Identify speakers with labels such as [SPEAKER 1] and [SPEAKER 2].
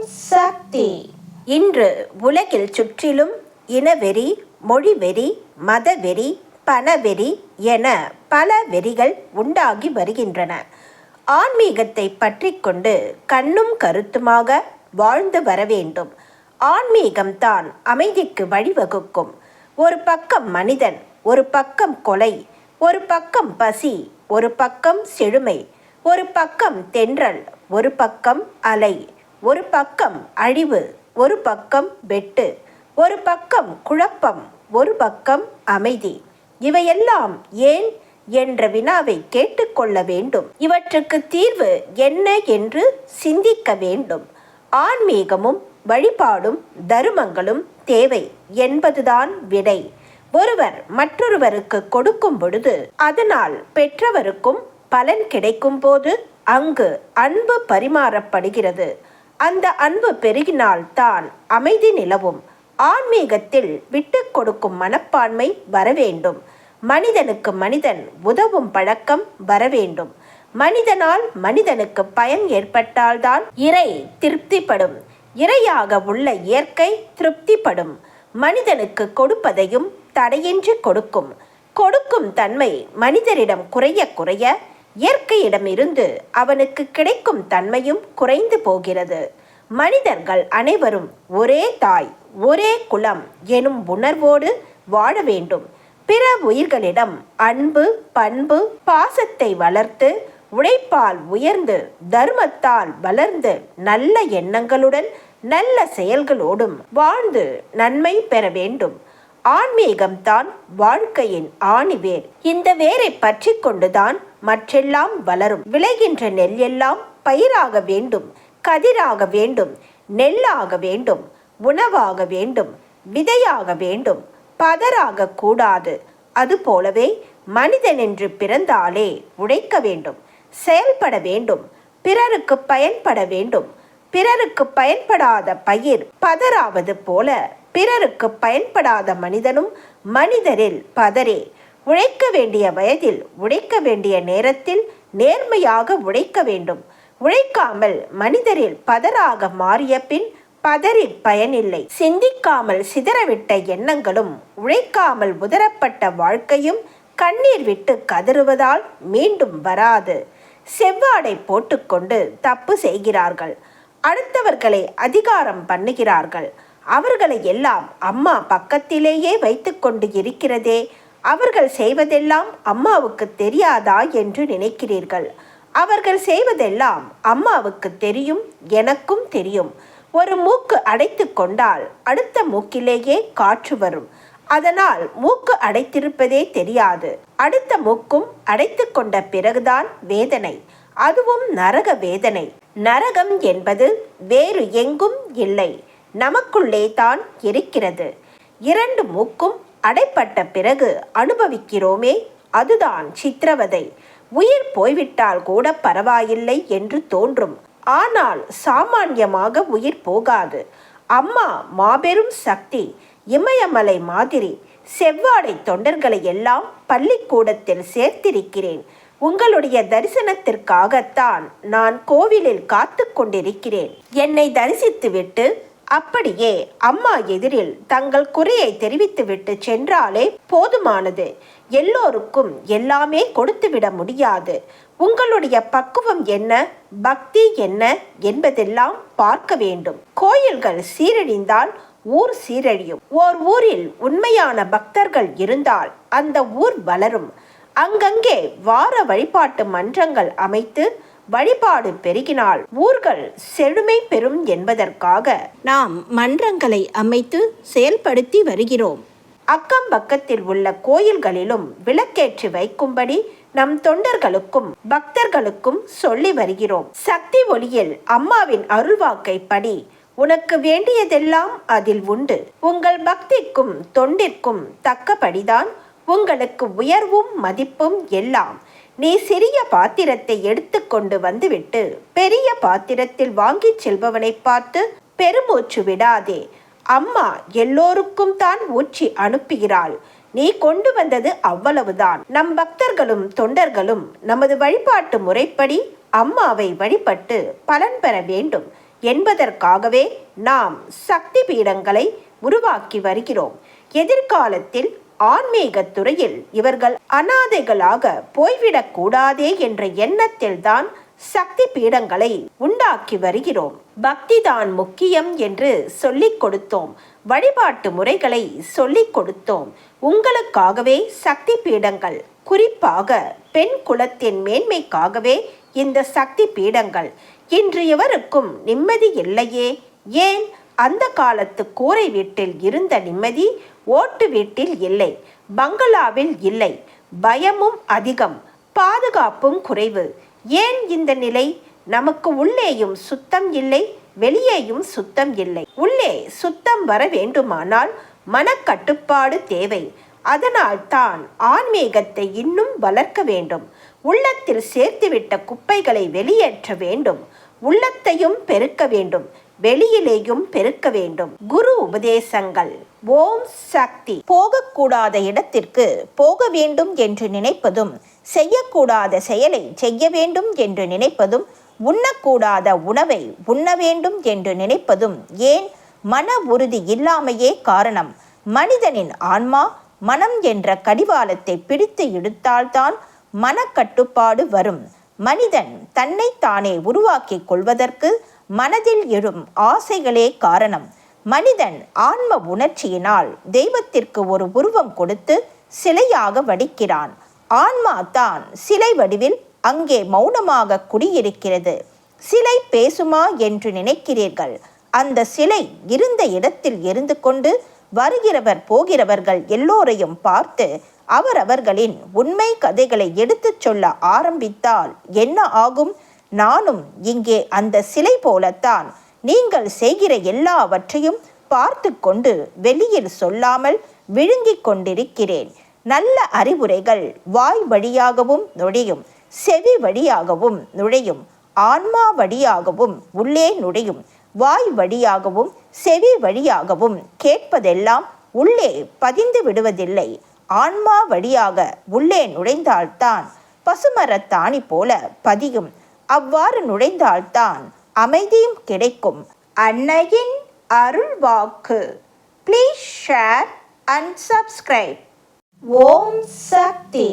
[SPEAKER 1] ஓம் சக்தி. இன்று உலகில் சுற்றிலும் இனவெறி, மொழிவெறி, மதவெறி, பணவெறி என பல வெறிகள் உண்டாகி வருகின்றன. ஆன்மீகத்தை பற்றி கொண்டு கண்ணும் கருத்துமாக வாழ்ந்து வர வேண்டும். ஆன்மீகம்தான் அமைதிக்கு வழிவகுக்கும். ஒரு பக்கம் மனிதன், ஒரு பக்கம் கொலை, ஒரு பக்கம் பசி, ஒரு பக்கம் செழுமை, ஒரு பக்கம் தென்றல், ஒரு பக்கம் அலை, ஒரு பக்கம் அழிவு, ஒரு பக்கம் வெட்டு, ஒரு பக்கம் குழப்பம், ஒரு பக்கம் அமைதி. இவையெல்லாம் ஏன் என்ற வினாவை கேட்டுக்கொள்ள வேண்டும். இவற்றுக்கு தீர்வு என்ன என்று சிந்திக்க வேண்டும். ஆன்மீகமும் வழிபாடும் தருமங்களும் தேவை என்பதுதான் விடை. ஒருவர் மற்றொருவருக்கு கொடுக்கும் பொழுது அதனால் பெற்றவருக்கும் பலன் கிடைக்கும் போது அங்கு அன்பு பரிமாறப்படுகிறது. அந்த அன்பு பெருகினால் தான் அமைதி நிலவும். ஆன்மீகத்தில் விட்டு கொடுக்கும் மனப்பான்மை வர வேண்டும். மனிதனுக்கு மனிதன் உதவும் பழக்கம் வர வேண்டும். மனிதனால் மனிதனுக்கு பயன் ஏற்பட்டால்தான் இறை திருப்திப்படும். இறையாக உள்ள இயற்கை திருப்திப்படும். மனிதனுக்கு கொடுப்பதையும் தடையின்றி கொடுக்கும். கொடுக்கும் தன்மை மனிதரிடம் குறைய குறைய இயற்கையிடமிருந்து அவனுக்கு கிடைக்கும் தன்மையும் குறைந்து போகிறது. மனிதர்கள் அனைவரும் ஒரே தாய், ஒரே குலம் எனும் உணர்வோடு வாழ வேண்டும். பிற உயிர்களிடம் அன்பு, பண்பு, பாசத்தை வளர்த்து, உழைப்பால் உயர்ந்து, தர்மத்தால் வளர்ந்து, நல்ல எண்ணங்களுடன் நல்ல செயல்களோடும் வாழ்ந்து நன்மை பெற வேண்டும். ஆன்மீகம்தான் வாழ்க்கையின் ஆணிவேர். இந்த வேரை பற்றி கொண்டுதான் மற்றெல்லாம் வளரும். விளைகின்ற நெல் எல்லாம் பயிராக வேண்டும், கதிராக வேண்டும், நெல்லாக வேண்டும், உணவாக வேண்டும், விதையாக வேண்டும், பதறாக கூடாது. அதுபோலவே மனிதன் என்று பிறந்தாலே உழைக்க வேண்டும், செயல்பட வேண்டும், பிறருக்கு பயன்பட வேண்டும். பிறருக்கு பயன்படாத பயிர் பதறாவது போல பிறருக்கு பயன்படாத மனிதனும் மனிதரில் பதறே. உழைக்க வேண்டிய வயதில் உழைக்க வேண்டிய நேரத்தில் நேர்மையாக உழைக்க வேண்டும். உழைக்காமல் மனிதரில் பதறாக மாறிய பின் பதறில் பயனில்லை. சிந்திக்காமல் சிதறவிட்ட எண்ணங்களும் உழைக்காமல் உதரப்பட்ட வாழ்க்கையும் கண்ணீர் விட்டு கதறுவதால் மீண்டும் வராது. செவ்வாடை போட்டுக்கொண்டு தப்பு செய்கிறார்கள். அடுத்தவர்களை அதிகாரம் பண்ணுகிறார்கள். அவர்களை எல்லாம் அம்மா பக்கத்திலேயே வைத்து கொண்டு இருக்கிறதே, அவர்கள் செய்வதெல்லாம் அம்மாவுக்கு தெரியாதா என்று நினைக்கிறீர்கள். அவர்கள் செய்வதெல்லாம் அம்மாவுக்கு தெரியும், எனக்கும் தெரியும். ஒரு மூக்கு அடைத்து கொண்டால் அடுத்த மூக்கிலேயே காற்று வரும். அதனால் மூக்கு அடைத்திருப்பதே தெரியாது. அடுத்த மூக்கும் அடைத்து கொண்ட பிறகுதான் வேதனை. அதுவும் நரக வேதனை. நரகம் என்பது வேறு எங்கும் இல்லை, நமக்குள்ளே தான் இருக்கிறது. இரண்டு மூக்கும் அடைப்பட்ட பிறகு அனுபவிக்கிறோமே, அதுதான் சித்திரவதை. உயிர் போய்விட்டால் கூட பரவாயில்லை என்று தோன்றும். ஆனால் சாமான்யமாக உயிர் போகாது. அம்மா மாபெரும் சக்தி. இமயமலை மாதிரி செவ்வாடை தொண்டர்களை எல்லாம் பள்ளிக்கூடத்தில் சேர்த்திருக்கிறேன். உங்களுடைய தரிசனத்திற்காகத்தான் நான் கோவிலில் காத்து கொண்டிருக்கிறேன். என்னை தரிசித்துவிட்டு அப்படியே அம்மா எதிரில் தங்கள் குறையை தெரிவித்துவிட்டு சென்றாலே போதுமானது. எல்லோருக்கும் எல்லாமே கொடுத்துவிட முடியாது. உங்களுடைய பக்குவம் என்ன, பக்தி என்ன என்பதெல்லாம் பார்க்க வேண்டும். கோயில்கள் சீரழிந்தால் ஊர் சீரழியும். ஓர் ஊரில் உண்மையான பக்தர்கள் இருந்தால் அந்த ஊர் வளரும். அங்கங்கே வார வழிபாட்டு மன்றங்கள் அமைத்து வழிபாடு பெருகினால் ஊர்கள் செழுமை பெறும் என்பதற்காக நாம் மன்றங்களை அமைத்து செயல்படுத்தி வருகிறோம். அக்கம் பக்கத்தில் உள்ள கோயில்களிலும் விளக்கேற்றி வைக்கும்படி நம் தொண்டர்களுக்கும் பக்தர்களுக்கும் சொல்லி வருகிறோம். சக்தி ஒளியில் அம்மாவின் அருள்வாக்கை படி. உனக்கு வேண்டியதெல்லாம் அதில் உண்டு. உங்கள் பக்திக்கும் தொண்டிற்கும் தக்கபடிதான் உங்களுக்கு உயர்வும் மதிப்பும் எல்லாம். நீ சிறிய பாத்திரத்தை எடுத்துக்கொண்டு வந்துவிட்டு பெரிய பாத்திரத்தில் வாங்கிச் செல்பவனை பார்த்து பெருமூச்சு விடாதே. அம்மா எல்லோருக்கும் தான் ஊற்றி அனுப்புகிறாள். நீ கொண்டு வந்தது அவ்வளவுதான். நம் பக்தர்களும் தொண்டர்களும் நமது வழிபாட்டு முறைப்படி அம்மாவை வழிபட்டு பலன் பெற வேண்டும் என்பதற்காகவே நாம் சக்தி பீடங்களை உருவாக்கி வருகிறோம். எதிர்காலத்தில் ஆன்மீகத் துறையில் இவர்கள் அனாதைகளாக போய்விடக்கூடாதே என்ற எண்ணத்தில்தான் சக்தி பீடங்களை உண்டாக்கி வருகிறோம். பக்திதான் முக்கியம் என்று சொல்லிக் கொடுத்தோம். வழிபாட்டு முறைகளை சொல்லிக் கொடுத்தோம். உங்களுக்காகவே சக்தி பீடங்கள், குறிப்பாக பெண் குலத்தின் மேன்மைக்காகவே இந்த சக்தி பீடங்கள். இன்று எவருக்கும் நிம்மதி இல்லையே? ஏன்? அந்த காலத்து கூரை வீட்டில் இருந்த நிம்மதி ஓட்டு வீட்டில் இல்லை, பங்களாவில் இல்லை. பயமும் அதிகம், பாதுகாப்பும் குறைவு. ஏன் இந்த நிலை? நமக்கு உள்ளேயும் சுத்தம் இல்லை, வெளியேயும் சுத்தம் இல்லை. உள்ளே சுத்தம் வர வேண்டுமானால் மனக்கட்டுப்பாடு தேவை. அதனால் தான் ஆன்மீகத்தை இன்னும் வளர்க்க வேண்டும். உள்ளத்தில் சேர்த்துவிட்ட குப்பைகளை வெளியேற்ற வேண்டும். உள்ளத்தையும் பெருக்க வேண்டும், வெளியிலேயும் பெருக்க வேண்டும். குரு உபதேசங்கள். ஓம் சக்தி. போகக்கூடாத இடத்திற்கு போக வேண்டும் என்று நினைப்பதும், செய்யக்கூடாத செயலை செய்ய வேண்டும் என்று நினைப்பதும், உண்ணக்கூடாத உணவை உண்ண வேண்டும் என்று நினைப்பதும் ஏன்? மன உறுதி இல்லாமையே காரணம். மனிதனின் ஆன்மா மனம் என்ற கடிவாளத்தை பிடித்து இழுத்தால்தான் மனக்கட்டுப்பாடு வரும். மனிதன் தன்னைத்தானே உருவாக்கி கொள்வதற்கு மனதில் எழும் ஆசைகளே காரணம். மனிதன் ஆன்ம உணர்ச்சியினால் தெய்வத்திற்கு ஒரு உருவம் கொடுத்து சிலையாக வடிக்கிறான். ஆன்மா தான் சிலை வடிவில் அங்கே மௌனமாக குடியிருக்கிறது. சிலை பேசுமா என்று நினைக்கிறீர்கள்? அந்த சிலை இருந்த இடத்தில் இருந்து கொண்டு வருகிறவர் போகிறவர்கள் எல்லோரையும் பார்த்து அவரவர்களின் உண்மை கதைகளை எடுத்துச் சொல்ல ஆரம்பித்தால் என்ன ஆகும்? நானும் இங்கே அந்த சிலை போலத்தான் நீங்கள் செய்கிற எல்லாவற்றையும் பார்த்து கொண்டு வெளியில் சொல்லாமல் விழுங்கிக் கொண்டிருக்கிறேன். நல்ல அறிவுரைகள் வாய் வழியாகவும் நுழையும், செவி வழியாகவும் நுழையும், ஆன்மா வழியாகவும் உள்ளே நுழையும். வாய் வழியாகவும் செவி வழியாகவும் கேட்பதெல்லாம் உள்ளே பதிந்து விடுவதில்லை. ஆன்மா வழியாக உள்ளே நுழைந்தால்தான் பசுமரத்தாணி போல பதியும். அவ்வாறு நுழைந்தால்தான் அமைதியும் கிடைக்கும். அன்னையின் அருள் வாக்கு. Please share and subscribe. Om Sakthi.